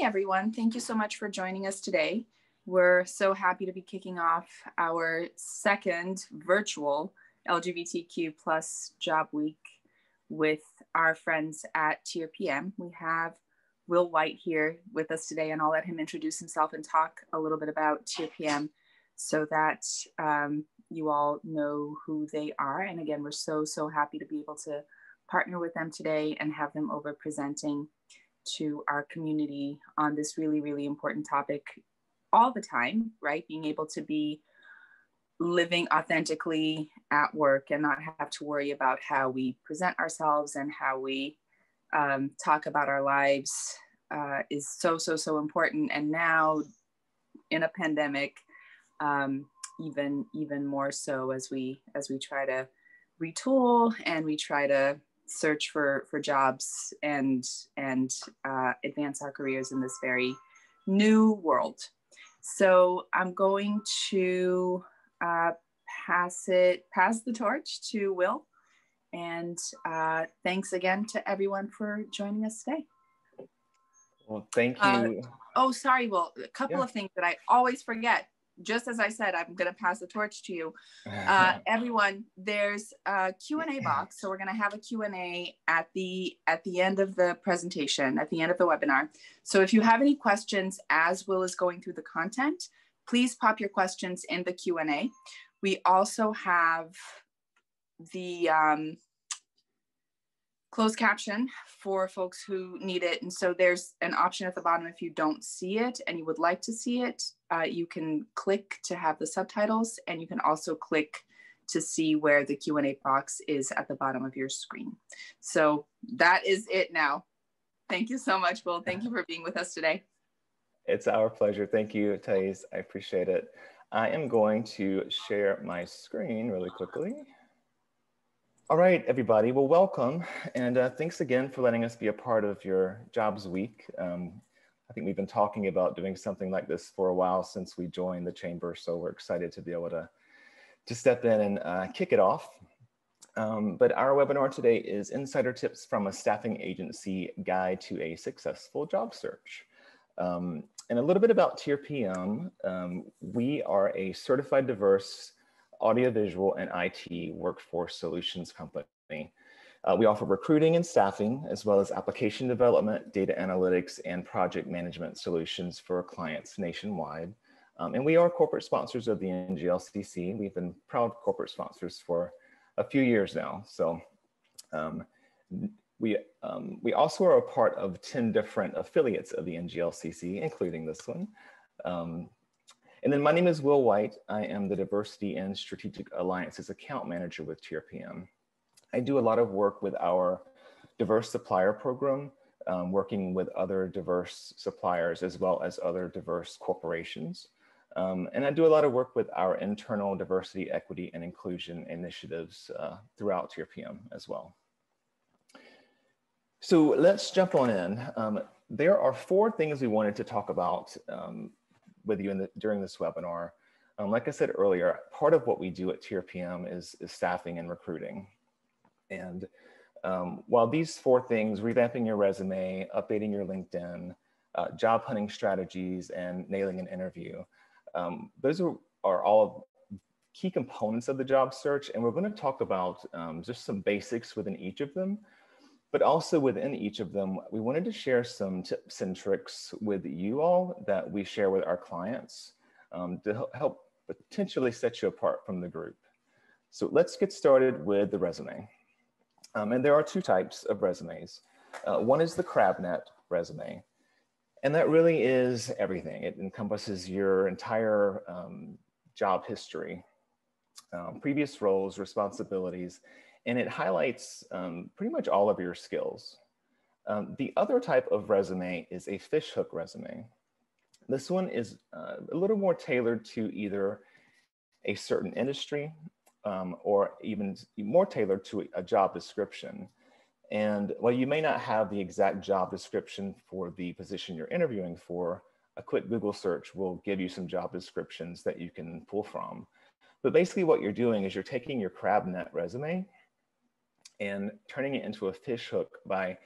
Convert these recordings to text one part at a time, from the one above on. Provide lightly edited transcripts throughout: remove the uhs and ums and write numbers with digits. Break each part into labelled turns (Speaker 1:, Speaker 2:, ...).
Speaker 1: everyone. Thank you so much for joining us today. We're so happy to be kicking off our second virtual LGBTQ plus job week with our friends at TierPM. We have Will White here with us today, and I'll let him introduce himself and talk a little bit about TierPM so that you all know who they are. And again, we're so happy to be able to partner with them today and have them over presenting to our community on this really important topic all the time, right? Being able to be living authentically at work and not have to worry about how we present ourselves and how we talk about our lives is so important. And now in a pandemic, even more so as we try to retool and we try to search for jobs and advance our careers in this very new world. So I'm going to pass the torch to Will. And thanks again to everyone for joining us today.
Speaker 2: Well, thank you.
Speaker 1: Oh, sorry, Will. A couple of things that I always forget. Just as I said, I'm going to pass the torch to you. Everyone, there's a Q&A box. So we're going to have a Q&A at the end of the presentation, at the end of the webinar. So if you have any questions as Will is going through the content, please pop your questions in the Q&A. We also have the closed caption for folks who need it. And so there's an option at the bottom if you don't see it and you would like to see it. You can click to have the subtitles, and you can also click to see where the Q&A box is at the bottom of your screen. So that is it now. Thank you so much, Will. Thank you for being with us today.
Speaker 2: It's our pleasure. Thank you, Thais. I appreciate it. I am going to share my screen really quickly. All right, everybody. Well, welcome. And thanks again for letting us be a part of your Jobs Week. I think we've been talking about doing something like this for a while since we joined the Chamber. So we're excited to be able to step in and kick it off. But our webinar today is Insider Tips from a Staffing Agency Guide to a Successful Job Search. And a little bit about TierPM. We are a certified diverse audiovisual and IT workforce solutions company. We offer recruiting and staffing, as well as application development, data analytics, and project management solutions for clients nationwide. And we are corporate sponsors of the NGLCC. We've been proud corporate sponsors for a few years now. So we also are a part of 10 different affiliates of the NGLCC, including this one. And then my name is Will White. I am the Diversity and Strategic Alliances Account Manager with TierPM. I do a lot of work with our diverse supplier program, working with other diverse suppliers as well as other diverse corporations. And I do a lot of work with our internal diversity, equity, and inclusion initiatives throughout TierPM as well. So let's jump on in. There are 4 things we wanted to talk about with you during this webinar. Like I said earlier, part of what we do at TierPM is staffing and recruiting. And while these 4 things, revamping your resume, updating your LinkedIn, job hunting strategies, and nailing an interview, those are all key components of the job search. And we're going to talk about just some basics within each of them. But also within each of them, we wanted to share some tips and tricks with you all that we share with our clients to help potentially set you apart from the group. So let's get started with the resume. And there are 2 types of resumes. One is the CrabNet resume. And that really is everything. It encompasses your entire job history, previous roles, responsibilities, and it highlights pretty much all of your skills. The other type of resume is a fishhook resume. This one is a little more tailored to either a certain industry or even more tailored to a job description. And while you may not have the exact job description for the position you're interviewing for, a quick Google search will give you some job descriptions that you can pull from. But basically what you're doing is you're taking your CrabNet resume and turning it into a fishhook by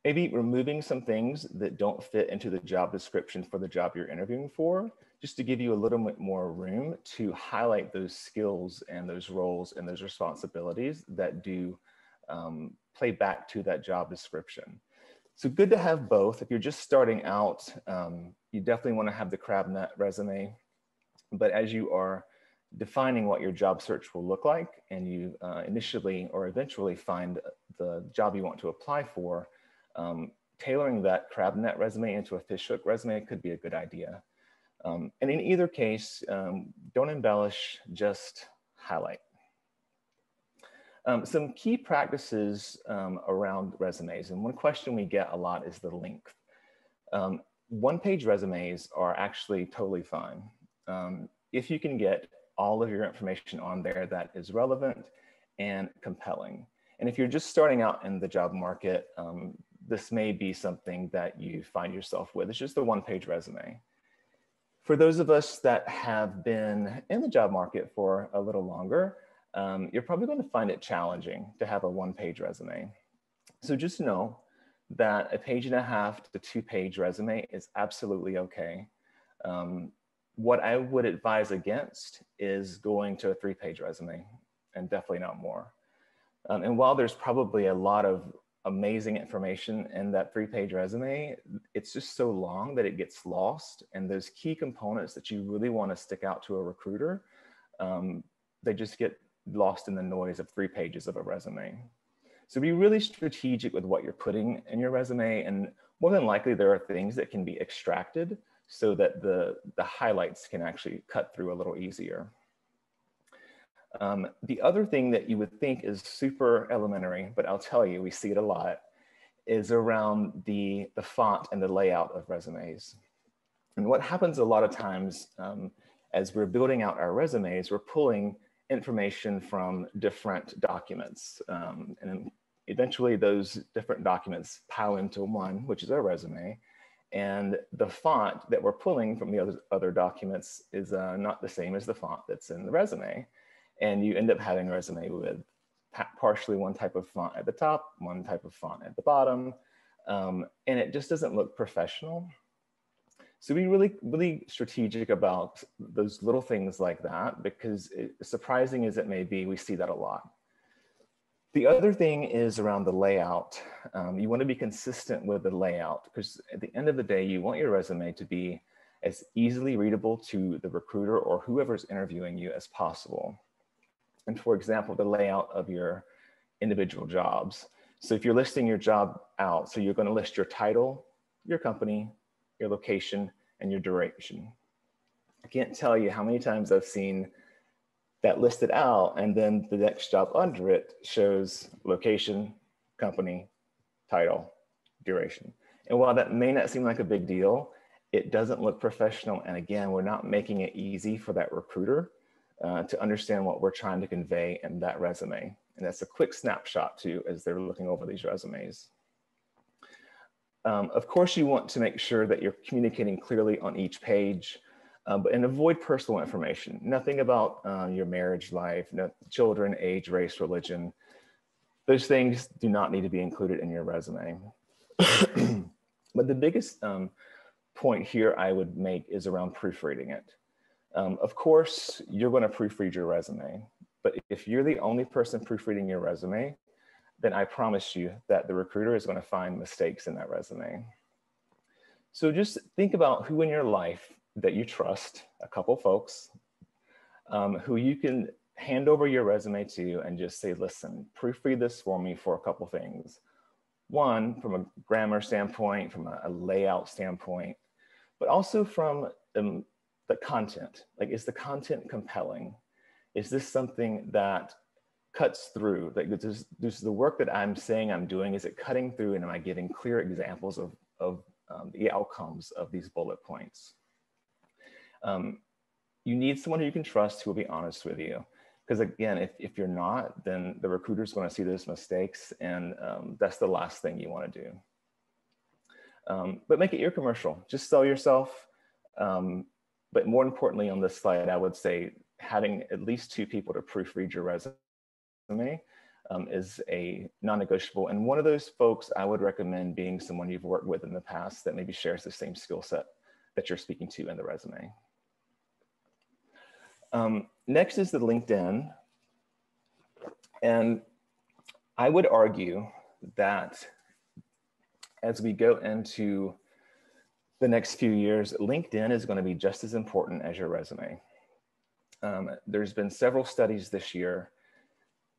Speaker 2: Maybe removing some things that don't fit into the job description for the job you're interviewing for, just to give you a little bit more room to highlight those skills and those roles and those responsibilities that do play back to that job description. So good to have both. If you're just starting out, you definitely want to have the CrabNet resume. But as you are defining what your job search will look like, and you initially or eventually find the job you want to apply for, tailoring that CrabNet resume into a fishhook resume could be a good idea. And in either case, don't embellish, just highlight. Some key practices around resumes, and one question we get a lot is the length. One-page resumes are actually totally fine. If you can get all of your information on there that is relevant and compelling. And if you're just starting out in the job market, this may be something that you find yourself with. It's just a one-page resume. For those of us that have been in the job market for a little longer, you're probably going to find it challenging to have a one-page resume. So just know that a 1.5 to 2-page resume is absolutely okay. What I would advise against is going to a 3-page resume, and definitely not more. And while there's probably a lot of amazing information in that 3-page resume, it's just so long that it gets lost. And those key components that you really want to stick out to a recruiter, they just get lost in the noise of 3 pages of a resume. So be really strategic with what you're putting in your resume, and more than likely there are things that can be extracted so that the highlights can actually cut through a little easier. The other thing that you would think is super elementary, but I'll tell you, we see it a lot, is around the font and the layout of resumes. And what happens a lot of times as we're building out our resumes, we're pulling information from different documents. And eventually those different documents pile into one, which is our resume. And the font that we're pulling from the other documents is not the same as the font that's in the resume. And you end up having a resume with partially one type of font at the top, one type of font at the bottom, and it just doesn't look professional. So be really, really strategic about those little things like that, because surprising as it may be, we see that a lot. The other thing is around the layout. You want to be consistent with the layout, because at the end of the day, you want your resume to be as easily readable to the recruiter or whoever's interviewing you as possible. And for example, the layout of your individual jobs. So if you're listing your job out, so you're going to list your title, your company, your location, and your duration. I can't tell you how many times I've seen that listed out, and then the next job under it shows location, company, title, duration. And while that may not seem like a big deal, it doesn't look professional. And again, we're not making it easy for that recruiter to understand what we're trying to convey in that resume. And that's a quick snapshot too, as they're looking over these resumes. Of course, you want to make sure that you're communicating clearly on each page, and avoid personal information. Nothing about your marriage life, no, children, age, race, religion. Those things do not need to be included in your resume. But the biggest point here I would make is around proofreading it. Of course, you're going to proofread your resume, but if you're the only person proofreading your resume, then I promise you that the recruiter is going to find mistakes in that resume. So just think about who in your life that you trust, a couple folks, who you can hand over your resume to and just say, listen, proofread this for me for a couple things. One, from a grammar standpoint, from a layout standpoint, but also from the content. Like, is the content compelling? Is this something that cuts through? Like, does the work that I'm saying I'm doing, is it cutting through, and am I giving clear examples of the outcomes of these bullet points? You need someone who you can trust who will be honest with you. Because again, if you're not, then the recruiter is going to see those mistakes, and that's the last thing you want to do. But make it your commercial. Just sell yourself. But more importantly, on this slide, I would say having at least 2 people to proofread your resume is a non-negotiable. And one of those folks I would recommend being someone you've worked with in the past that maybe shares the same skill set that you're speaking to in the resume. Next is the LinkedIn. And I would argue that as we go into the next few years, LinkedIn is going to be just as important as your resume. There's been several studies this year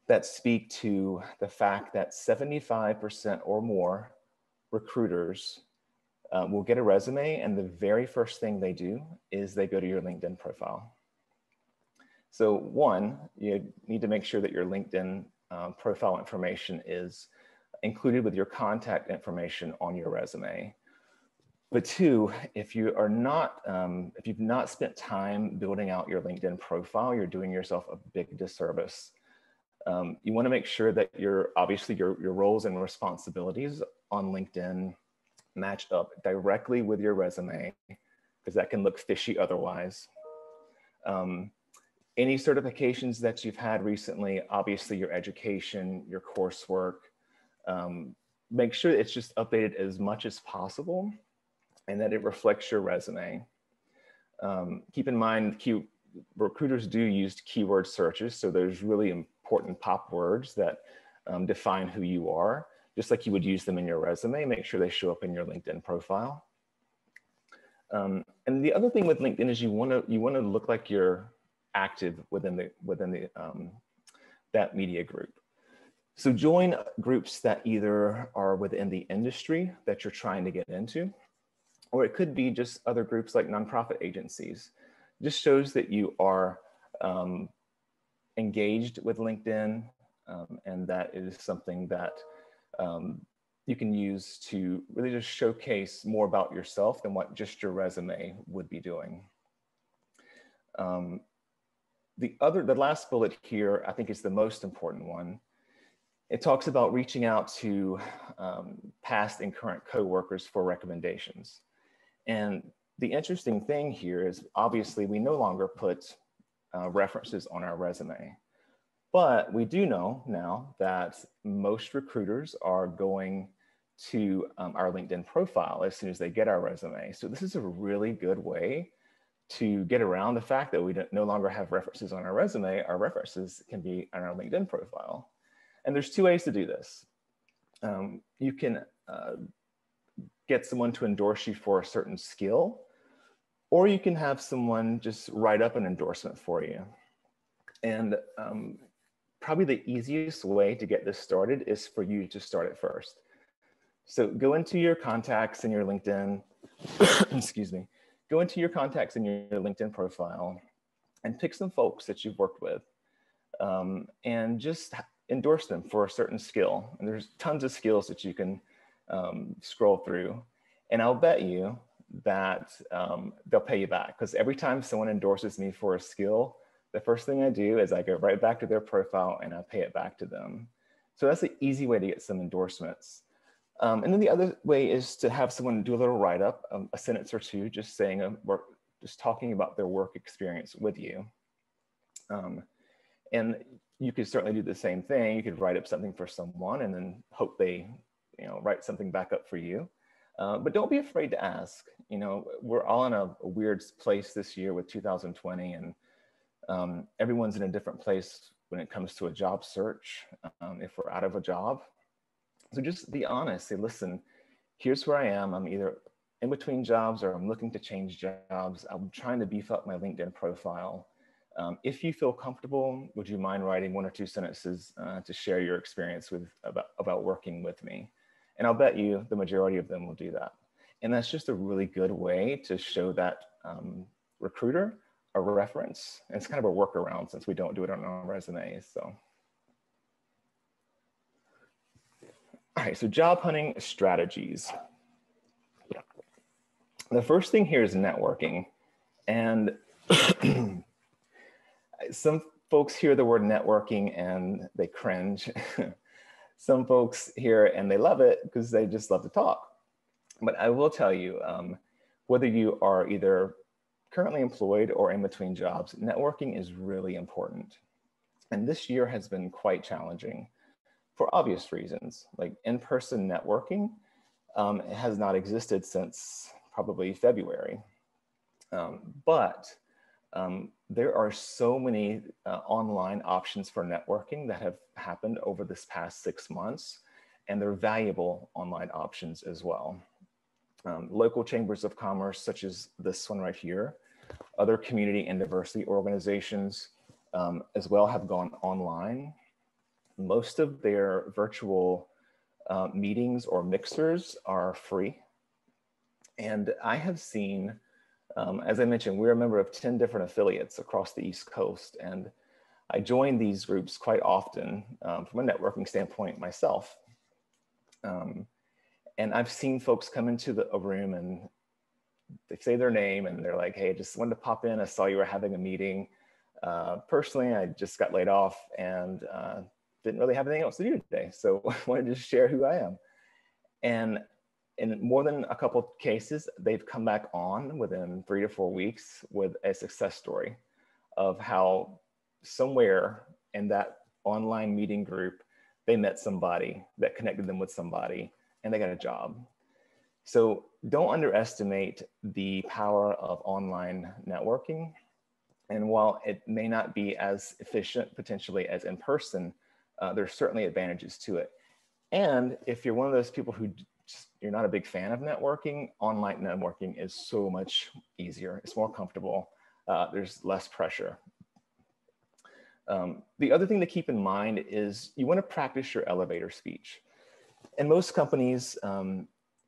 Speaker 2: that speak to the fact that 75% or more recruiters will get a resume, and the very first thing they do is they go to your LinkedIn profile. So one, you need to make sure that your LinkedIn profile information is included with your contact information on your resume. But two, if you are not, if you've not spent time building out your LinkedIn profile, you're doing yourself a big disservice. You want to make sure that obviously your roles and responsibilities on LinkedIn match up directly with your resume, because that can look fishy otherwise. Any certifications that you've had recently, obviously your education, your coursework, make sure it's just updated as much as possible and that it reflects your resume. Keep in mind, recruiters do use keyword searches, so there's really important pop words that define who you are, just like you would use them in your resume. Make sure they show up in your LinkedIn profile. And the other thing with LinkedIn is you want to look like you're active within that media group. So join groups that either are within the industry that you're trying to get into, or it could be just other groups like nonprofit agencies. Just shows that you are engaged with LinkedIn, and that is something that you can use to really just showcase more about yourself than what just your resume would be doing. The last bullet here, I think, is the most important one. It talks about reaching out to past and current coworkers for recommendations. And the interesting thing here is obviously we no longer put references on our resume, but we do know now that most recruiters are going to our LinkedIn profile as soon as they get our resume. So this is a really good way to get around the fact that we no longer have references on our resume. Our references can be on our LinkedIn profile. And there's two ways to do this. You can get someone to endorse you for a certain skill, or you can have someone just write up an endorsement for you. And probably the easiest way to get this started is for you to start it first. So go into your contacts in your LinkedIn, excuse me, go into your contacts in your LinkedIn profile and pick some folks that you've worked with and just endorse them for a certain skill. And there's tons of skills that you can scroll through. And I'll bet you that they'll pay you back, because every time someone endorses me for a skill, the first thing I do is I go right back to their profile and I pay it back to them. So that's an easy way to get some endorsements. And then the other way is to have someone do a little write-up, a sentence or two, just saying just talking about their work experience with you. And you could certainly do the same thing. You could write up something for someone and then hope they, write something back up for you. But don't be afraid to ask. We're all in a weird place this year with 2020, and everyone's in a different place when it comes to a job search, if we're out of a job. So just be honest, say, listen, here's where I am. I'm either in between jobs or I'm looking to change jobs. I'm trying to beef up my LinkedIn profile. If you feel comfortable, would you mind writing one or two sentences to share your experience about working with me? And I'll bet you the majority of them will do that. And that's just a really good way to show that recruiter a reference. And it's kind of a workaround since we don't do it on our resumes. So. All right, so job hunting strategies. The first thing here is networking. And some folks hear the word networking and they cringe. Some folks hear it and they love it because they just love to talk. But I will tell you, whether you are either currently employed or in between jobs, networking is really important. And this year has been quite challenging. for obvious reasons. Like in-person networking has not existed since probably February. But there are so many online options for networking that have happened over this past 6 months, and they're valuable online options as well. Local chambers of commerce, such as this one right here, other community and diversity organizations as well have gone online. Most of their virtual meetings or mixers are free. And I have seen, as I mentioned, we're a member of 10 different affiliates across the East Coast. And I join these groups quite often from a networking standpoint myself. And I've seen folks come into a room and they say their name and they're like, hey, just wanted to pop in. I saw you were having a meeting. Personally, I just got laid off and didn't really have anything else to do today. So I wanted to share who I am. And in more than a couple cases, they've come back on within 3 to 4 weeks with a success story of how somewhere in that online meeting group, they met somebody that connected them with somebody and they got a job. So don't underestimate the power of online networking. And while it may not be as efficient potentially as in person, there's certainly advantages to it. And if you're one of those people who you're not a big fan of networking, online networking is so much easier. It's more comfortable. There's less pressure. The other thing to keep in mind is you want to practice your elevator speech. And most companies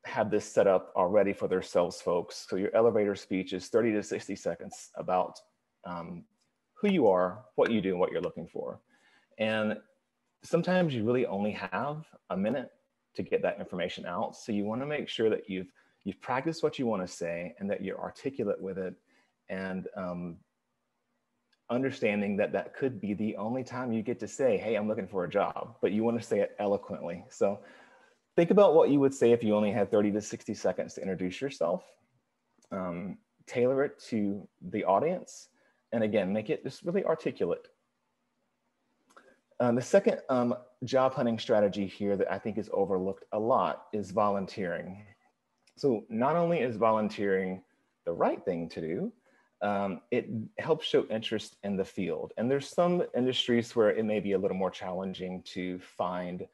Speaker 2: have this set up already for their sales folks. So your elevator speech is 30 to 60 seconds about who you are, what you do, and what you're looking for. And sometimes you really only have a minute to get that information out. So you want to make sure that you've practiced what you want to say and that you're articulate with it, and understanding that that could be the only time you get to say, hey, I'm looking for a job, but you want to say it eloquently. So think about what you would say if you only had 30 to 60 seconds to introduce yourself. Tailor it to the audience. And again, make it just really articulate. The second job hunting strategy here that I think is overlooked a lot is volunteering. So not only is volunteering the right thing to do, it helps show interest in the field. And there's some industries where it may be a little more challenging to find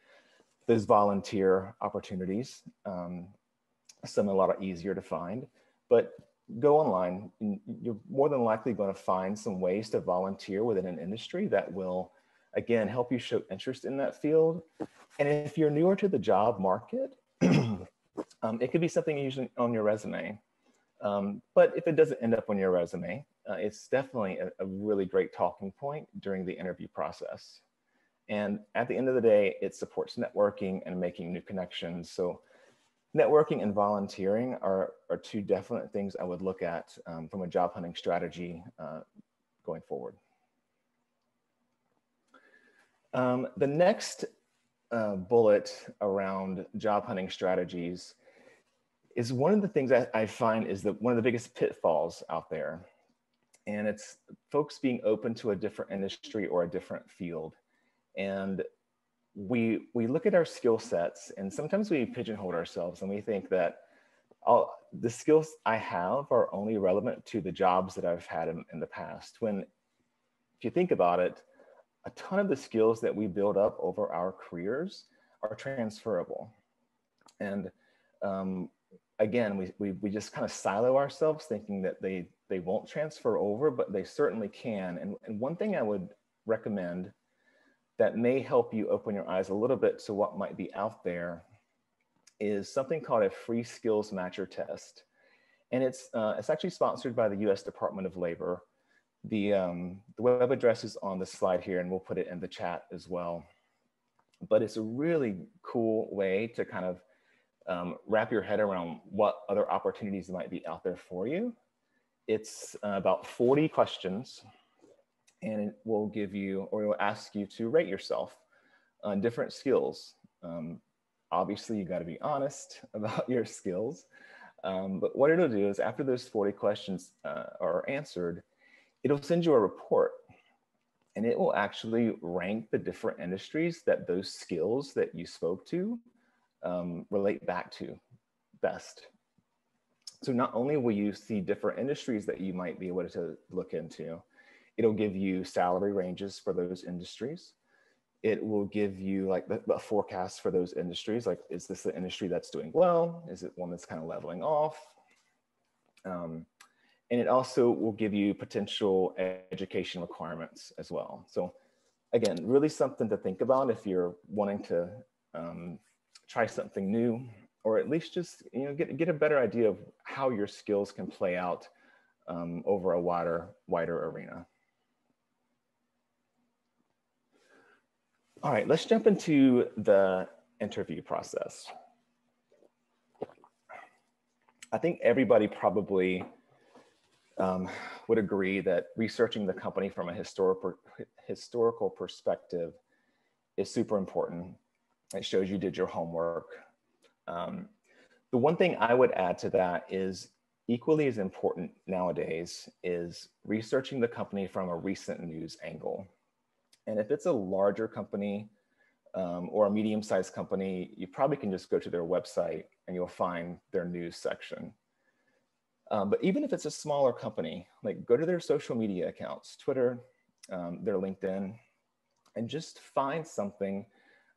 Speaker 2: those volunteer opportunities. Some a lot easier to find, but go online. You're more than likely going to find some ways to volunteer within an industry that will, again, help you show interest in that field. And if you're newer to the job market, it could be something usually on your resume. But if it doesn't end up on your resume, it's definitely a really great talking point during the interview process. And at the end of the day, it supports networking and making new connections. So networking and volunteering are two definite things I would look at from a job hunting strategy going forward. The next bullet around job hunting strategies is one of the things that I find is one of the biggest pitfalls out there. And it's folks being open to a different industry or a different field. And we look at our skill sets and sometimes we pigeonhole ourselves and we think that the skills I have are only relevant to the jobs that I've had in the past. When, if you think about it, a ton of the skills that we build up over our careers are transferable. And again, we just kind of silo ourselves thinking that they won't transfer over, but they certainly can. And one thing I would recommend that may help you open your eyes a little bit to what might be out there is something called a free skills matcher test. And it's actually sponsored by the US Department of Labor. The web address is on the slide here and we'll put it in the chat as well. But it's a really cool way to kind of wrap your head around what other opportunities might be out there for you. It's about 40 questions. And it will give you, or it will ask you to rate yourself on different skills. Obviously, you got to be honest about your skills. But what it'll do is after those 40 questions are answered, it'll send you a report. and it will actually rank the different industries that those skills that you spoke to relate back to best. So not only will you see different industries that you might be able to look into, it'll give you salary ranges for those industries. It will give you like the forecast for those industries. Like, is this the industry that's doing well? Is it one that's kind of leveling off? And it also will give you potential education requirements as well. So again, really something to think about if you're wanting to try something new, or at least just get a better idea of how your skills can play out over a wider arena. All right, let's jump into the interview process. I think everybody probably would agree that researching the company from a historical perspective is super important. It shows you did your homework. The one thing I would add to that is equally as important nowadays is researching the company from a recent news angle. And if it's a larger company or a medium-sized company, you probably can just go to their website and you'll find their news section. But even if it's a smaller company, like go to their social media accounts, Twitter, their LinkedIn, and just find something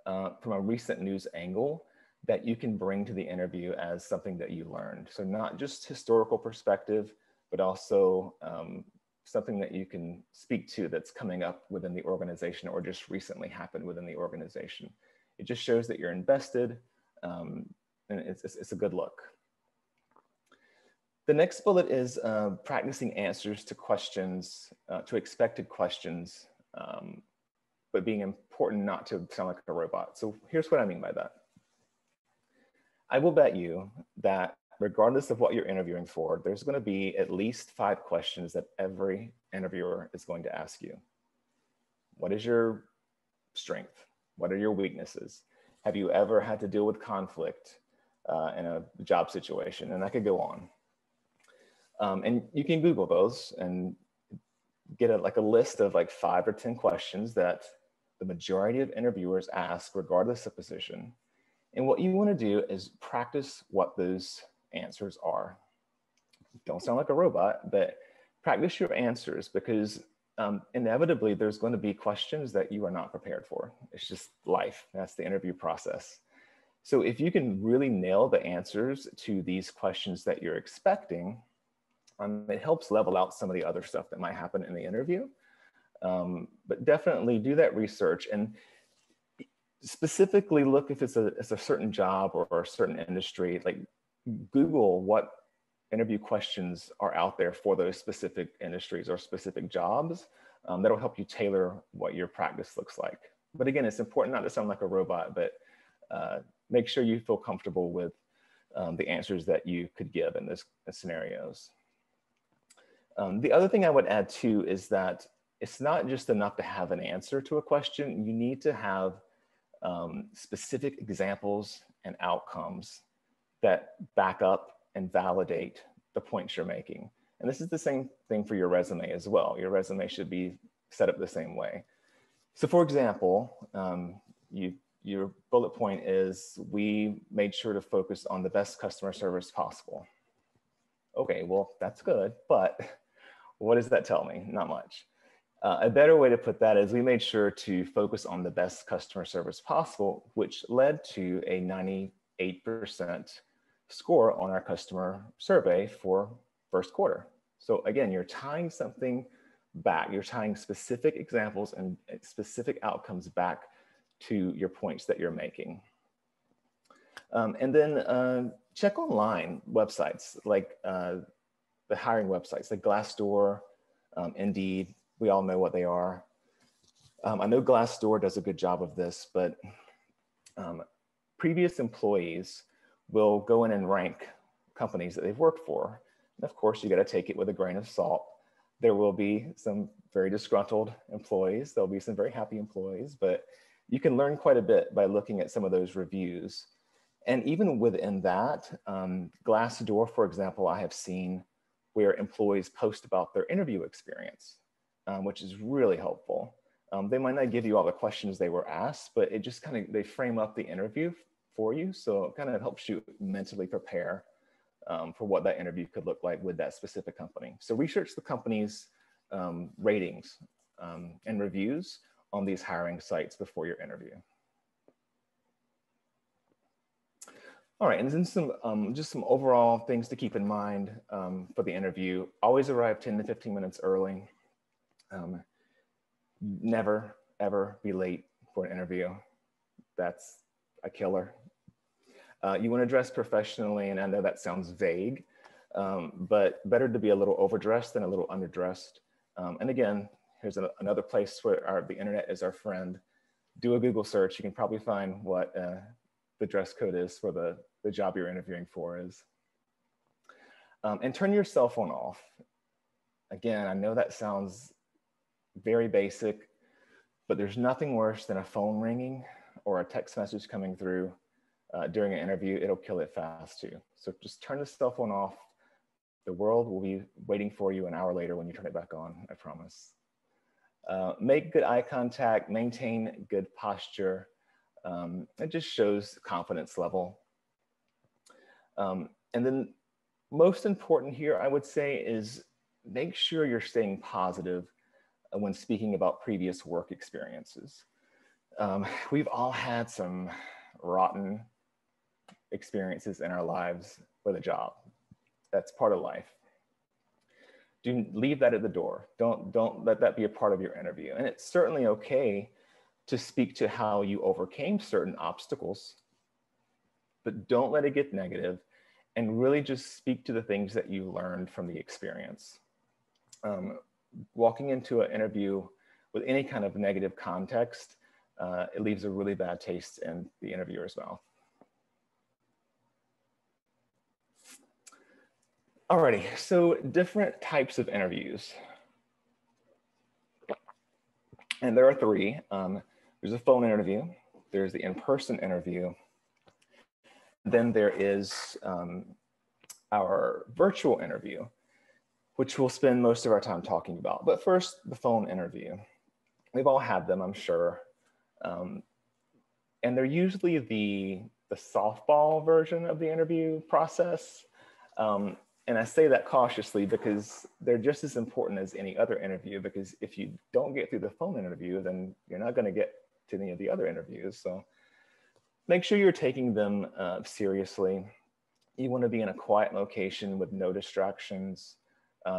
Speaker 2: from a recent news angle that you can bring to the interview as something that you learned. So not just historical perspective, but also something that you can speak to that's coming up within the organization or just recently happened within the organization. It just shows that you're invested, and it's a good look. The next bullet is practicing answers to questions, to expected questions, but being important not to sound like a robot. So here's what I mean by that. I will bet you that regardless of what you're interviewing for, there's going to be at least 5 questions that every interviewer is going to ask you. What is your strength? What are your weaknesses? Have you ever had to deal with conflict in a job situation? And I could go on. And you can Google those and get a list of like 5 or 10 questions that the majority of interviewers ask regardless of position. And what you want to do is practice what those answers are. Don't sound like a robot, but practice your answers, because inevitably there's going to be questions that you are not prepared for. It's just life. That's the interview process. So if you can really nail the answers to these questions that you're expecting, it helps level out some of the other stuff that might happen in the interview. But definitely do that research and specifically look if it's a certain job or a certain industry. Like Google what interview questions are out there for those specific industries or specific jobs. That'll help you tailor what your practice looks like. But again, it's important not to sound like a robot, but make sure you feel comfortable with the answers that you could give in those scenarios. The other thing I would add too is that it's not just enough to have an answer to a question. You need to have specific examples and outcomes that back up and validate the points you're making. And this is the same thing for your resume as well. Your resume should be set up the same way. So for example, your bullet point is, we made sure to focus on the best customer service possible. Okay, well, that's good, but what does that tell me? Not much. A better way to put that is, we made sure to focus on the best customer service possible, which led to a 98% score on our customer survey for first quarter. So again, you're tying something back. You're tying specific examples and specific outcomes back to your points that you're making. And then check online websites, like the hiring websites, like Glassdoor, Indeed. We all know what they are. I know Glassdoor does a good job of this, but previous employees will go in and rank companies that they've worked for. And of course, you got to take it with a grain of salt. There will be some very disgruntled employees. There'll be some very happy employees, but you can learn quite a bit by looking at some of those reviews. And even within that, Glassdoor, for example, I have seen where employees post about their interview experience, which is really helpful. They might not give you all the questions they were asked, but it just kind of, they frame up the interview for you. So it kind of helps you mentally prepare for what that interview could look like with that specific company. So research the company's ratings and reviews on these hiring sites before your interview. All right, and then some just some overall things to keep in mind for the interview. Always arrive 10 to 15 minutes early. Never, ever be late for an interview. That's a killer. You want to dress professionally, and I know that sounds vague, but better to be a little overdressed than a little underdressed. And again, here's another place where the internet is our friend. Do a Google search. You can probably find what the dress code is for the job you're interviewing for is. And turn your cell phone off. Again, I know that sounds very basic, but there's nothing worse than a phone ringing or a text message coming through during an interview. It'll kill it fast too. So just turn the cell phone off. The world will be waiting for you an hour later when you turn it back on, I promise. Make good eye contact, maintain good posture. It just shows confidence level. And then most important here, I would say, is make sure you're staying positive when speaking about previous work experiences. We've all had some rotten experiences in our lives with a job. That's part of life. Do leave that at the door. Don't let that be a part of your interview. And it's certainly okay to speak to how you overcame certain obstacles, but don't let it get negative, and really just speak to the things that you learned from the experience. Walking into an interview with any kind of negative context, it leaves a really bad taste in the interviewer's mouth. Alrighty, so different types of interviews. And there are three. There's a phone interview, there's the in-person interview, then there is our virtual interview, which we'll spend most of our time talking about. But first, the phone interview. We've all had them, I'm sure. And they're usually the softball version of the interview process. And I say that cautiously because they're just as important as any other interview, because if you don't get through the phone interview, then you're not going to get to any of the other interviews. So make sure you're taking them seriously. You want to be in a quiet location with no distractions.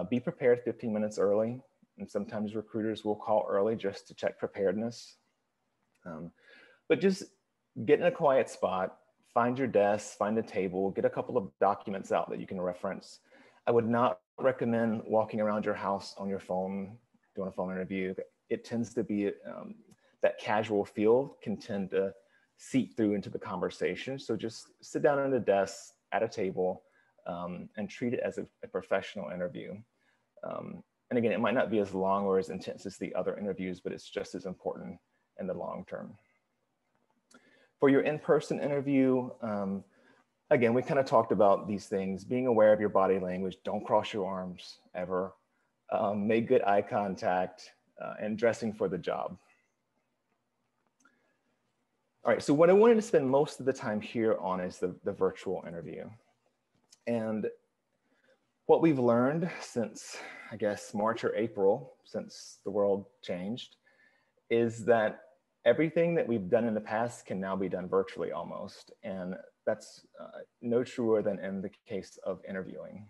Speaker 2: Be prepared 15 minutes early. And sometimes recruiters will call early just to check preparedness. But just get in a quiet spot, find your desk, find a table, get a couple of documents out that you can reference. I would not recommend walking around your house on your phone, doing a phone interview. It tends to be, that casual feel can tend to seep through into the conversation. So just sit down at a desk, at a table, and treat it as a professional interview. And again, it might not be as long or as intense as the other interviews, but it's just as important in the long term. For your in-person interview, again, we kind of talked about these things, being aware of your body language, don't cross your arms ever, make good eye contact, and dressing for the job. All right, so what I wanted to spend most of the time here on is the virtual interview. And what we've learned since, I guess, March or April, since the world changed, is that everything that we've done in the past can now be done virtually almost. And that's no truer than in the case of interviewing.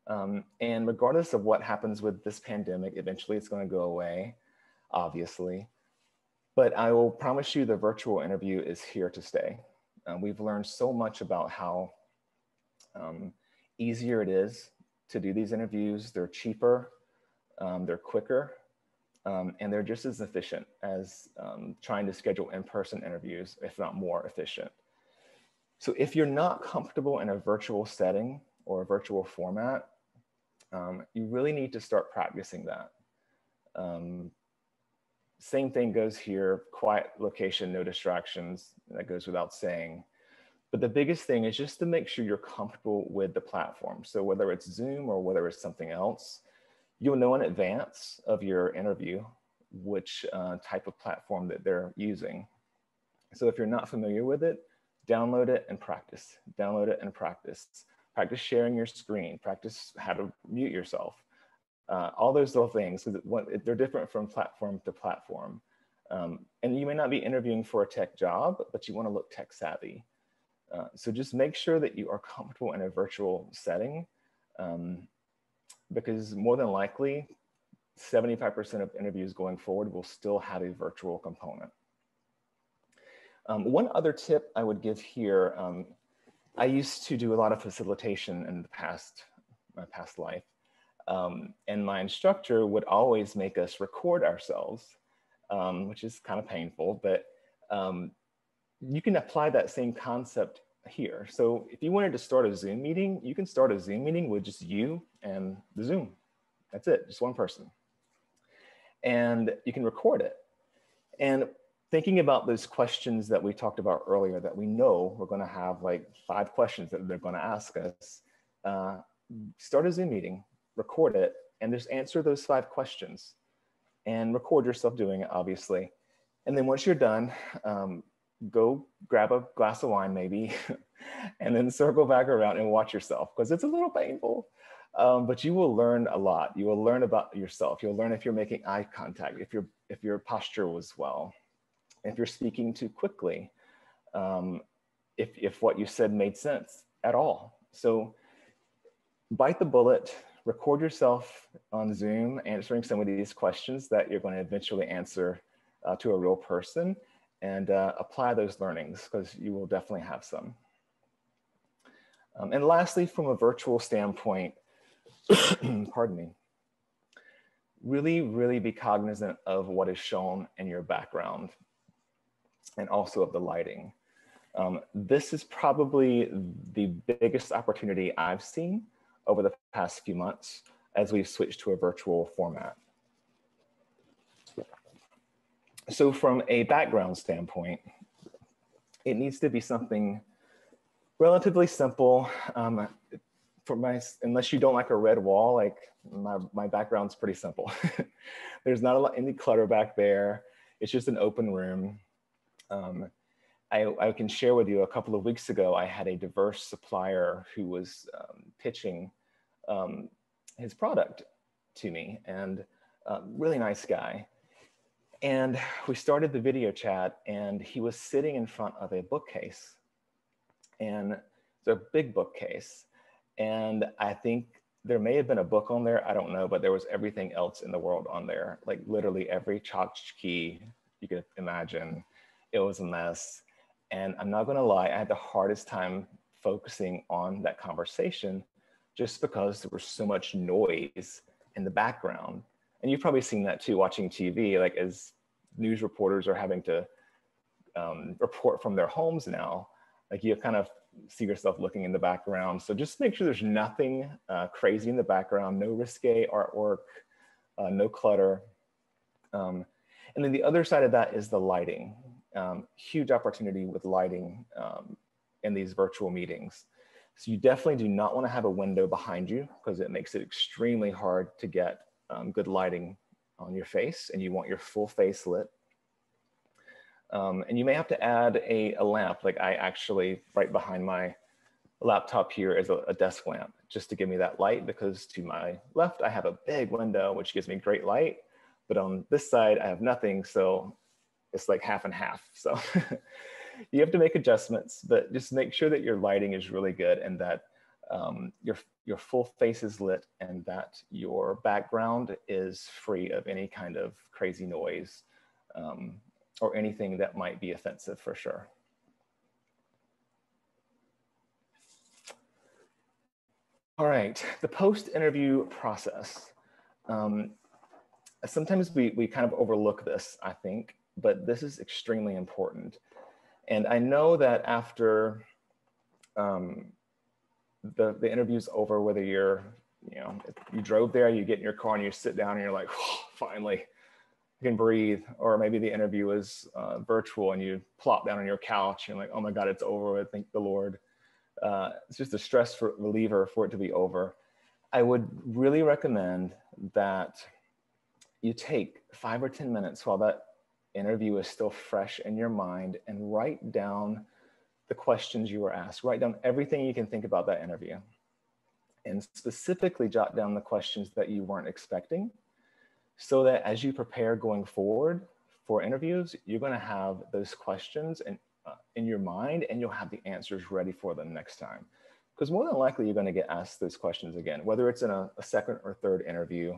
Speaker 2: And regardless of what happens with this pandemic, eventually it's going to go away, obviously. But I will promise you the virtual interview is here to stay. We've learned so much about how easier it is to do these interviews. They're cheaper, they're quicker, and they're just as efficient as trying to schedule in-person interviews, if not more efficient. So if you're not comfortable in a virtual setting or a virtual format, you really need to start practicing that. Same thing goes here, quiet location, no distractions, that goes without saying. But the biggest thing is just to make sure you're comfortable with the platform. So whether it's Zoom or whether it's something else, you'll know in advance of your interview which type of platform that they're using. So if you're not familiar with it, download it and practice. Download it and practice. Practice sharing your screen. Practice how to mute yourself. All those little things, because they're different from platform to platform. And you may not be interviewing for a tech job, but you want to look tech savvy. So just make sure that you are comfortable in a virtual setting, because more than likely, 75% of interviews going forward will still have a virtual component. One other tip I would give here, I used to do a lot of facilitation in my past life. And my instructor would always make us record ourselves, which is kind of painful, but you can apply that same concept here. So if you wanted to start a Zoom meeting, you can start a Zoom meeting with just you and the Zoom. That's it, just one person. And you can record it. And thinking about those questions that we talked about earlier, that we know we're going to have like 5 questions that they're going to ask us, start a Zoom meeting, record it, and just answer those 5 questions and record yourself doing it, obviously. And then once you're done, go grab a glass of wine maybe, and then circle back around and watch yourself, because it's a little painful. But you will learn a lot. You will learn about yourself. You'll learn if you're making eye contact, if your posture was well, if you're speaking too quickly, if what you said made sense at all. So bite the bullet, record yourself on Zoom answering some of these questions that you're going to eventually answer to a real person, and apply those learnings, because you will definitely have some. And lastly, from a virtual standpoint, pardon me, really be cognizant of what is shown in your background and also of the lighting. This is probably the biggest opportunity I've seen over the past few months as we've switched to a virtual format. So from a background standpoint, it needs to be something relatively simple. Unless you don't like a red wall, like my background's pretty simple. There's not any clutter back there. It's just an open room. I can share with you, a couple of weeks ago, I had a diverse supplier who was pitching his product to me, and really nice guy. And we started the video chat, and he was sitting in front of a bookcase, and it's a big bookcase. And I think there may have been a book on there, I don't know, but there was everything else in the world on there, like literally every tchotchke you could imagine. It was a mess. And I'm not gonna lie, I had the hardest time focusing on that conversation, just because there was so much noise in the background. And you've probably seen that too, watching TV, like as news reporters are having to report from their homes now, like you kind of see yourself looking in the background. So just make sure there's nothing crazy in the background, no risque artwork, no clutter. And then the other side of that is the lighting. Huge opportunity with lighting in these virtual meetings. So you definitely do not want to have a window behind you, because it makes it extremely hard to get good lighting on your face, and you want your full face lit. And you may have to add a lamp, like I actually, right behind my laptop here is a desk lamp, just to give me that light, because to my left, I have a big window, which gives me great light. But on this side, I have nothing, so it's like half and half. So you have to make adjustments, but just make sure that your lighting is really good, and that your full face is lit, and that your background is free of any kind of crazy noise or anything that might be offensive, for sure. All right, the post-interview process. Sometimes we kind of overlook this, I think, but this is extremely important. And I know that after the interview's over, whether you're, you drove there, you get in your car and you sit down and you're like, oh, finally, I can breathe. Or maybe the interview is virtual and you plop down on your couch and you're like, oh my God, it's over, thank the Lord. It's just a stress reliever for it to be over. I would really recommend that you take 5 or 10 minutes while that interview is still fresh in your mind and write down the questions you were asked. Write down everything you can think about that interview, and specifically jot down the questions that you weren't expecting, so that as you prepare going forward for interviews, you're going to have those questions in your mind, and you'll have the answers ready for them next time. Because more than likely, you're going to get asked those questions again, whether it's in a second or third interview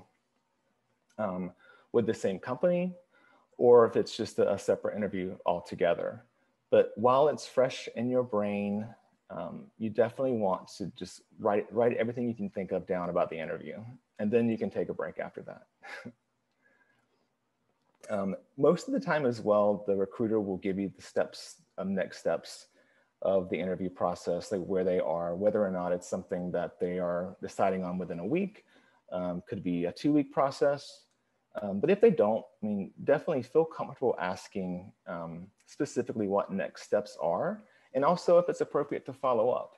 Speaker 2: with the same company, or if it's just a separate interview altogether. But while it's fresh in your brain, you definitely want to just write everything you can think of down about the interview, and then you can take a break after that. Most of the time as well, the recruiter will give you the steps, next steps of the interview process, like where they are, whether or not it's something that they are deciding on within a week, could be a 2-week process. But if they don't, I mean, definitely feel comfortable asking specifically what next steps are, and also if it's appropriate to follow up.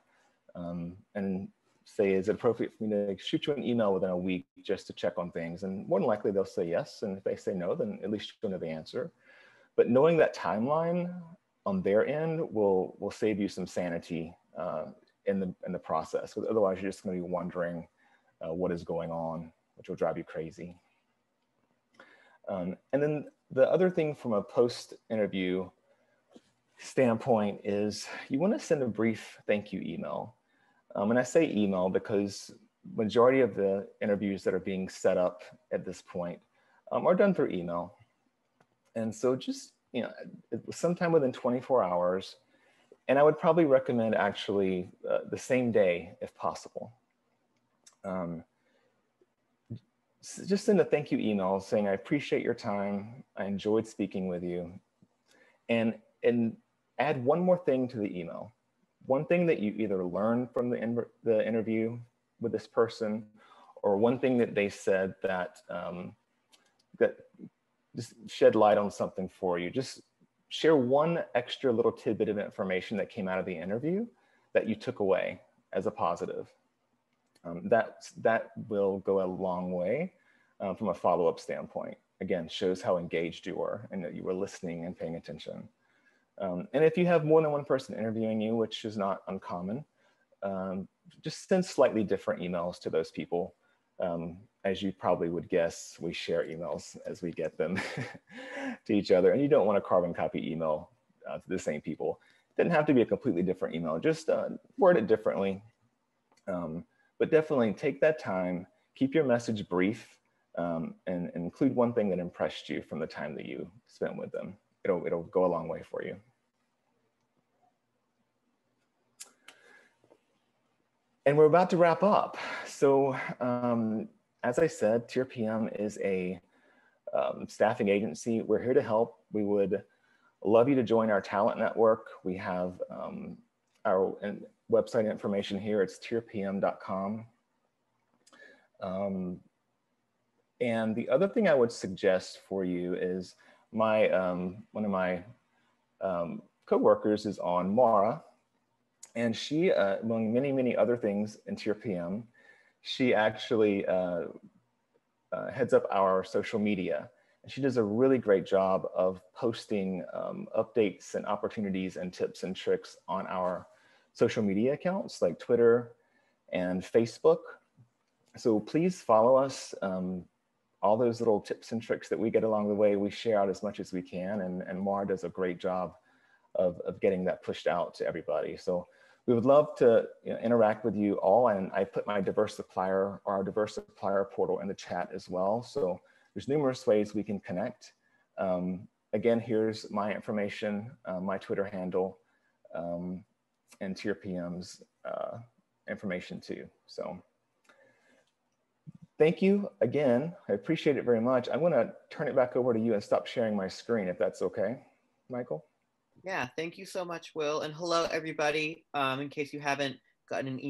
Speaker 2: And say, is it appropriate for me to shoot you an email within a week just to check on things? And more than likely they'll say yes. And if they say no, then at least you'll know the answer. But knowing that timeline on their end will save you some sanity in the process. Because otherwise you're just going to be wondering what is going on, which will drive you crazy. And then the other thing from a post-interview standpoint is you want to send a brief thank you email. And I say email because majority of the interviews that are being set up at this point are done through email. And so just, sometime within 24 hours, and I would probably recommend actually the same day if possible. Just send a thank you email saying, I appreciate your time. I enjoyed speaking with you. And add one more thing to the email. One thing that you either learned from the interview with this person, or one thing that they said that, that just shed light on something for you. Just share one extra little tidbit of information that came out of the interview that you took away as a positive. That will go a long way from a follow-up standpoint. Again, shows how engaged you were and that you were listening and paying attention. And if you have more than one person interviewing you, which is not uncommon, just send slightly different emails to those people. As you probably would guess, we share emails as we get them to each other. And you don't want a carbon copy email to the same people. It doesn't have to be a completely different email, just word it differently. But definitely take that time, keep your message brief, and include one thing that impressed you from the time that you spent with them. It'll go a long way for you. And we're about to wrap up. So as I said, TierPM is a staffing agency. We're here to help. We would love you to join our talent network. We have our website information here. It's tierpm.com. And the other thing I would suggest for you is one of my coworkers is on Mara, and she, among many, many other things in TierPM, she actually heads up our social media. And she does a really great job of posting updates and opportunities and tips and tricks on our social media accounts like Twitter and Facebook. So please follow us. All those little tips and tricks that we get along the way, we share out as much as we can. And Mara does a great job of getting that pushed out to everybody. So we would love to interact with you all. And I put my diverse supplier, or our diverse supplier portal in the chat as well. So there's numerous ways we can connect. Again, here's my information, my Twitter handle, and TierPM's information too. So thank you again. I appreciate it very much. I'm going to turn it back over to you and stop sharing my screen if that's okay, Michael.
Speaker 3: Yeah, thank you so much, Will. And hello, everybody. In case you haven't gotten an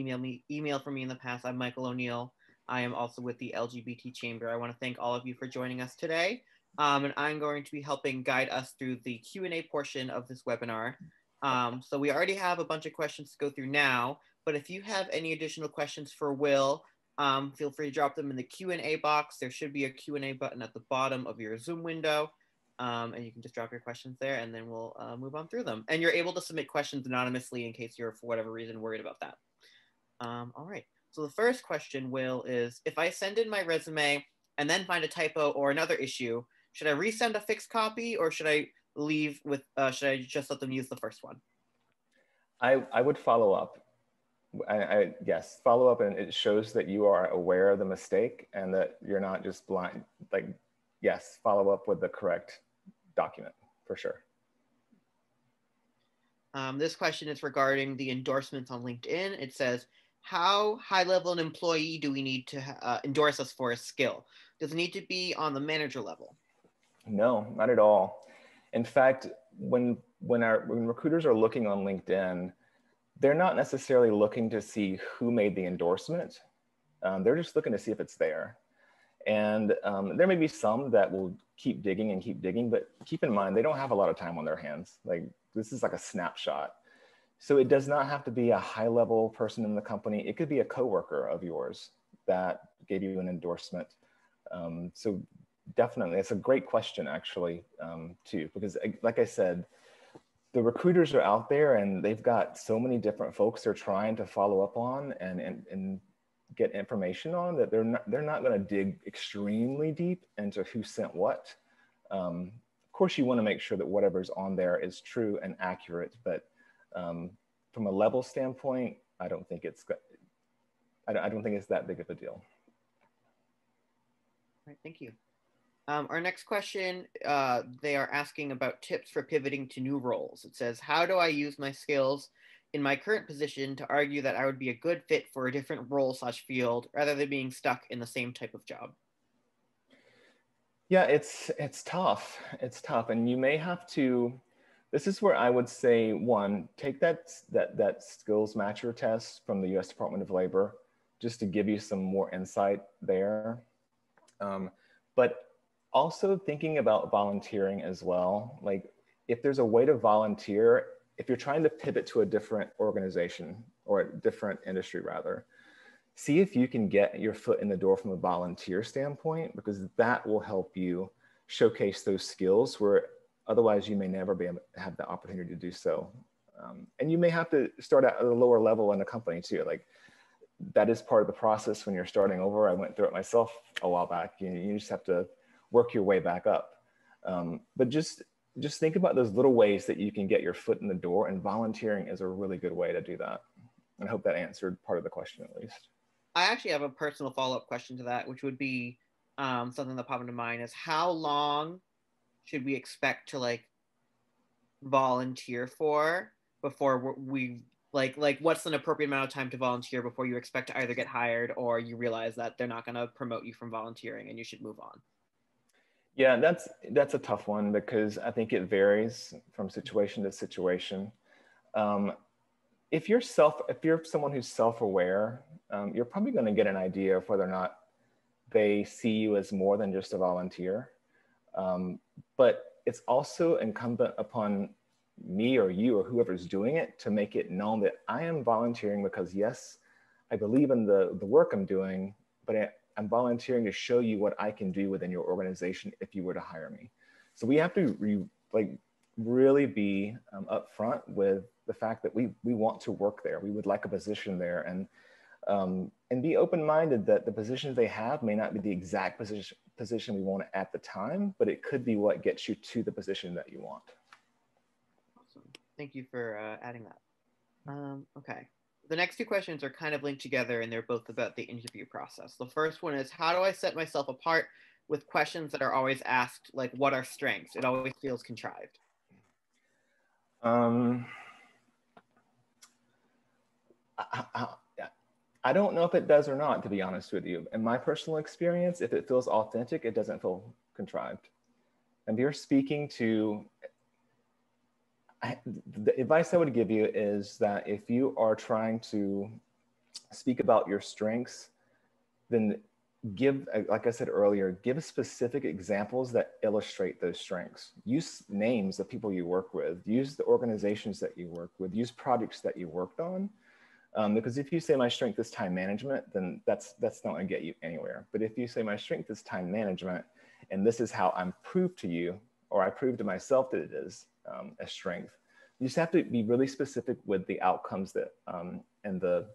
Speaker 3: email from me in the past, I'm Michael O'Neill. I am also with the LGBT Chamber. I want to thank all of you for joining us today. And I'm going to be helping guide us through the Q&A portion of this webinar. So we already have a bunch of questions to go through now, but if you have any additional questions for Will, feel free to drop them in the Q&A box. There should be a Q&A button at the bottom of your Zoom window. And you can just drop your questions there and then we'll move on through them. And you're able to submit questions anonymously in case you're, for whatever reason, worried about that. All right. So the first question, Will, is if I send in my resume and then find a typo or another issue, should I resend a fixed copy or should I leave with, should I just let them use the first one?
Speaker 2: I would follow up. Yes, follow up, and it shows that you are aware of the mistake and that you're not just blind. Like, yes, follow up with the correct document for sure.
Speaker 3: This question is regarding the endorsements on LinkedIn. It says, how high level an employee do we need to endorse us for a skill? Does it need to be on the manager level?
Speaker 2: No, not at all. In fact, when recruiters are looking on LinkedIn, they're not necessarily looking to see who made the endorsement. They're just looking to see if it's there. And there may be some that will keep digging, but keep in mind, they don't have a lot of time on their hands. Like, this is like a snapshot. So it does not have to be a high level person in the company. It could be a coworker of yours that gave you an endorsement. So definitely, it's a great question actually, too, because like I said, the recruiters are out there and they've got so many different folks they're trying to follow up on and get information on that they're not going to dig extremely deep into who sent what. Of course, you want to make sure that whatever's on there is true and accurate, but from a level standpoint, I don't think it's that big of a deal.
Speaker 3: All right, thank you. Our next question, they are asking about tips for pivoting to new roles. It says, how do I use my skills in my current position to argue that I would be a good fit for a different role / field rather than being stuck in the same type of job?
Speaker 2: Yeah, it's tough. It's tough. And you may have to, this is where I would say, one, take that skills matcher test from the US Department of Labor, just to give you some more insight there. But also thinking about volunteering as well. Like, if there's a way to volunteer, if you're trying to pivot to a different organization or a different industry rather, see if you can get your foot in the door from a volunteer standpoint, because that will help you showcase those skills where otherwise you may never be able to have the opportunity to do so. And you may have to start at a lower level in a company too. Like, that is part of the process when you're starting over. I went through it myself a while back. You just have to work your way back up. But just think about those little ways that you can get your foot in the door, and volunteering is a really good way to do that. And I hope that answered part of the question at least.
Speaker 3: I actually have a personal follow-up question to that, which would be something that popped into mind is, how long should we expect to like volunteer for before we like what's an appropriate amount of time to volunteer before you expect to either get hired or you realize that they're not going to promote you from volunteering and you should move on?
Speaker 2: Yeah, that's a tough one, because I think it varies from situation to situation. If you're someone who's self-aware, you're probably going to get an idea of whether or not they see you as more than just a volunteer. But it's also incumbent upon me or you or whoever's doing it to make it known that I am volunteering because, yes, I believe in the work I'm doing, but I'm volunteering to show you what I can do within your organization if you were to hire me. So we have to really be upfront with the fact that we want to work there. We would like a position there, and be open-minded that the positions they have may not be the exact position we want at the time, but it could be what gets you to the position that you want.
Speaker 3: Awesome. Thank you for adding that. Okay. The next two questions are kind of linked together, and they're both about the interview process. The first one is, how do I set myself apart with questions that are always asked, like, what are strengths? It always feels contrived.
Speaker 2: I don't know if it does or not, to be honest with you. In my personal experience, if it feels authentic, it doesn't feel contrived. And you're speaking to, the advice I would give you is that if you are trying to speak about your strengths, then give, like I said earlier, give specific examples that illustrate those strengths. Use names of people you work with, use the organizations that you work with, use projects that you worked on. Because if you say my strength is time management, then that's not going to get you anywhere. But if you say my strength is time management, and this is how I'm proved to you, or I prove to myself that it is a strength, you just have to be really specific with the outcomes that and the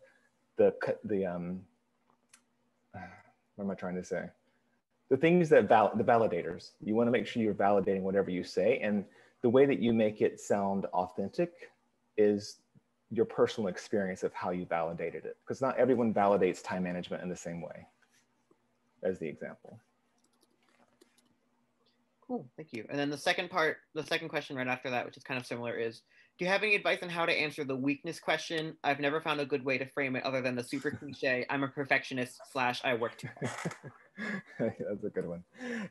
Speaker 2: what am I trying to say? The things that the validators. You want to make sure you're validating whatever you say, and the way that you make it sound authentic is your personal experience of how you validated it, because not everyone validates time management in the same way as the example.
Speaker 3: Cool, thank you. And then the second question right after that, which is kind of similar, is do you have any advice on how to answer the weakness question? I've never found a good way to frame it other than the super cliche, I'm a perfectionist / I work too hard.
Speaker 2: That's a good one.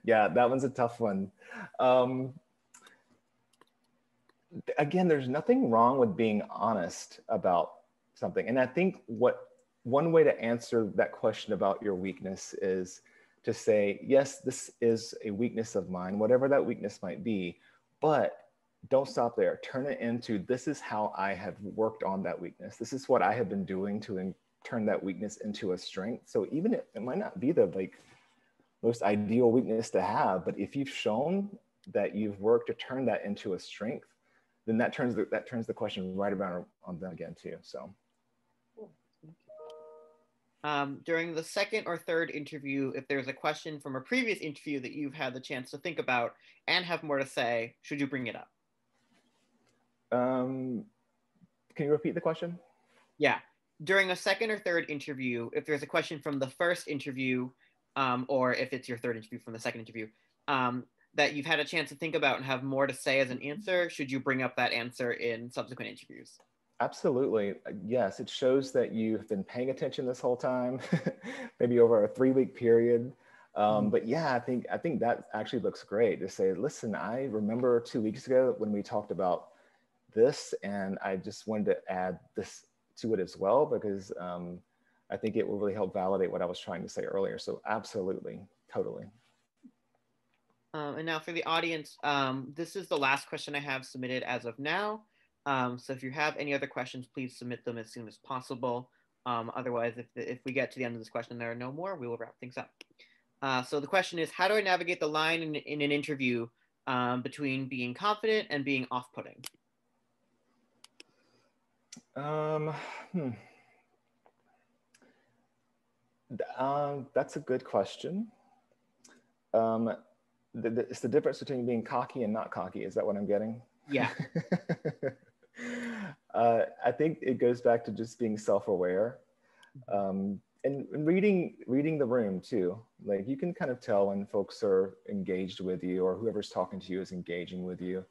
Speaker 2: Yeah, that one's a tough one. Again, there's nothing wrong with being honest about something. And I think one way to answer that question about your weakness is to say, yes, this is a weakness of mine, whatever that weakness might be, but don't stop there. Turn it into, this is how I have worked on that weakness. This is what I have been doing to turn that weakness into a strength. So even if it might not be the most ideal weakness to have, but if you've shown that you've worked to turn that into a strength, then that turns the question right around on them again too. So.
Speaker 3: During the second or third interview, if there's a question from a previous interview that you've had the chance to think about and have more to say, should you bring it up?
Speaker 2: Can you repeat the question?
Speaker 3: Yeah. During a second or third interview, if there's a question from the first interview, or if it's your third interview from the second interview, that you've had a chance to think about and have more to say as an answer, should you bring up that answer in subsequent interviews?
Speaker 2: Absolutely. Yes, it shows that you've been paying attention this whole time, maybe over a 3-week period. But yeah, I think that actually looks great to say, listen, I remember 2 weeks ago when we talked about this, and I just wanted to add this to it as well, because I think it will really help validate what I was trying to say earlier. So absolutely, totally.
Speaker 3: And now for the audience, this is the last question I have submitted as of now. So if you have any other questions, please submit them as soon as possible. Otherwise, if we get to the end of this question and there are no more, we will wrap things up. So the question is, how do I navigate the line in an interview between being confident and being off-putting?
Speaker 2: That's a good question. It's the difference between being cocky and not cocky. Is that what I'm getting?
Speaker 3: Yeah.
Speaker 2: I think it goes back to just being self-aware, and reading the room too. Like, you can kind of tell when folks are engaged with you, or whoever's talking to you is engaging with you.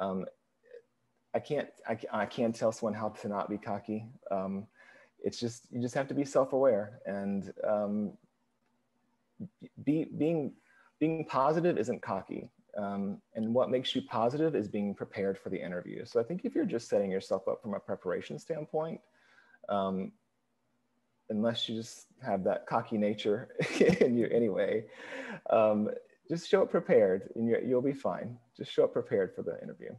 Speaker 2: I can't tell someone how to not be cocky. It's just, you just have to be self-aware, and being positive isn't cocky. And what makes you positive is being prepared for the interview. So I think if you're just setting yourself up from a preparation standpoint, unless you just have that cocky nature in you anyway, just show up prepared and you'll be fine. Just show up prepared for the interview.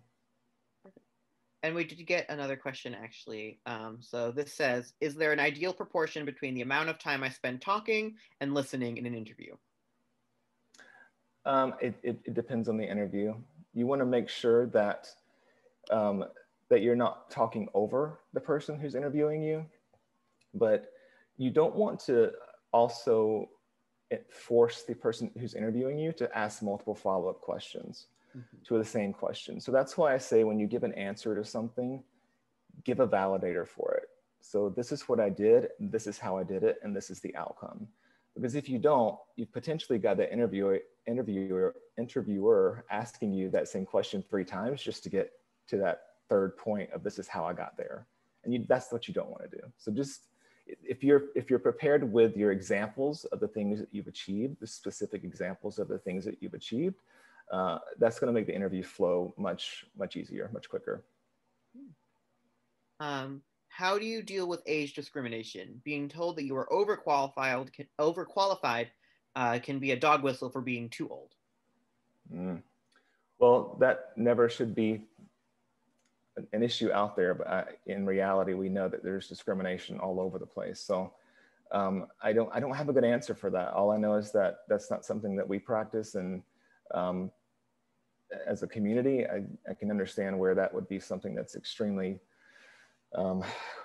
Speaker 3: And we did get another question, actually. So this says, is there an ideal proportion between the amount of time I spend talking and listening in an interview?
Speaker 2: It depends on the interview. You want to make sure that that you're not talking over the person who's interviewing you, but you don't want to also force the person who's interviewing you to ask multiple follow-up questions to the same question. So that's why I say, when you give an answer to something, give a validator for it. So this is what I did, this is how I did it, and this is the outcome. Because if you don't, you've potentially got the interviewer asking you that same question 3 times just to get to that third point of, this is how I got there. And that's what you don't want to do. So just, if you're prepared with your examples of the things that you've achieved, the specific examples of the things that you've achieved, that's going to make the interview flow much easier, much quicker.
Speaker 3: How do you deal with age discrimination? Being told that you are overqualified can be a dog whistle for being too old.
Speaker 2: Well, that never should be an issue out there, but in reality, we know that there's discrimination all over the place. So I don't have a good answer for that. All I know is that that's not something that we practice, and as a community, I can understand where that would be something that's extremely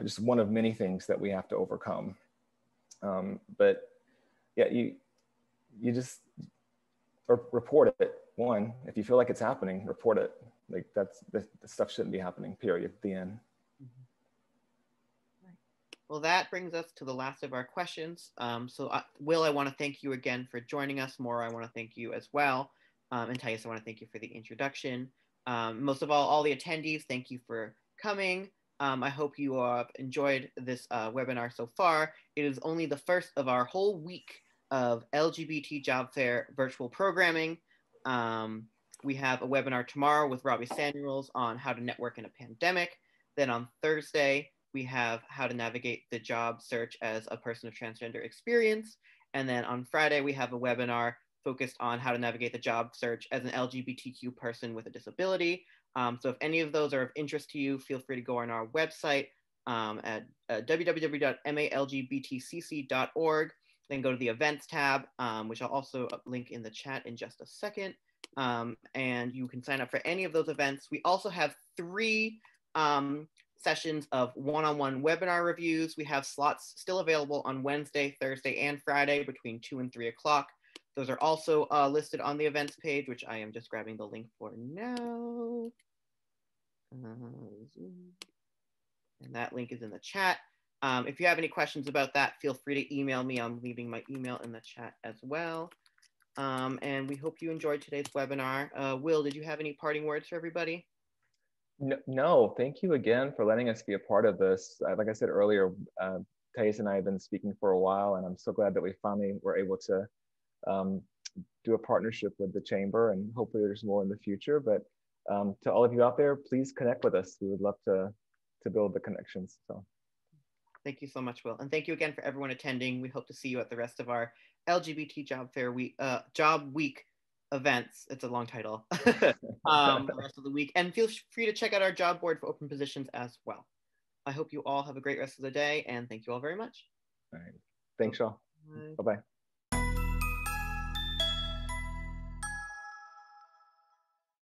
Speaker 2: just one of many things that we have to overcome. But yeah, you just report it. One, if you feel like it's happening, report it. Like the stuff shouldn't be happening, period, the end.
Speaker 3: Well, that brings us to the last of our questions. Will, I want to thank you again for joining us. Maura, I want to thank you as well. And Thais, I want to thank you for the introduction. Most of all the attendees, thank you for coming. I hope you have enjoyed this webinar so far. It is only the first of our whole week of LGBT Job Fair virtual programming. We have a webinar tomorrow with Robbie Samuels on how to network in a pandemic. Then on Thursday, we have how to navigate the job search as a person of transgender experience. And then on Friday, we have a webinar focused on how to navigate the job search as an LGBTQ person with a disability. So if any of those are of interest to you, feel free to go on our website at www.malgbtcc.org, then go to the events tab, which I'll also link in the chat in just a second. And you can sign up for any of those events. We also have 3 sessions of one-on-one webinar reviews. We have slots still available on Wednesday, Thursday, and Friday between 2 and 3 o'clock. Those are also listed on the events page, which I am just grabbing the link for now. And that link is in the chat. If you have any questions about that, feel free to email me. I'm leaving my email in the chat as well. And we hope you enjoyed today's webinar. Will, did you have any parting words for everybody?
Speaker 2: No, thank you again for letting us be a part of this. Like I said earlier, Thais and I have been speaking for a while, and I'm so glad that we finally were able to do a partnership with the Chamber, and hopefully there's more in the future. But to all of you out there, please connect with us. We would love to build the connections. So
Speaker 3: thank you so much, Will. And thank you again for everyone attending. We hope to see you at the rest of our LGBT Job Fair week, Job Week events. It's a long title. The rest of the week. And feel free to check out our job board for open positions as well. I hope you all have a great rest of the day, and thank you all very much.
Speaker 2: All right. Thanks, y'all. Bye-bye.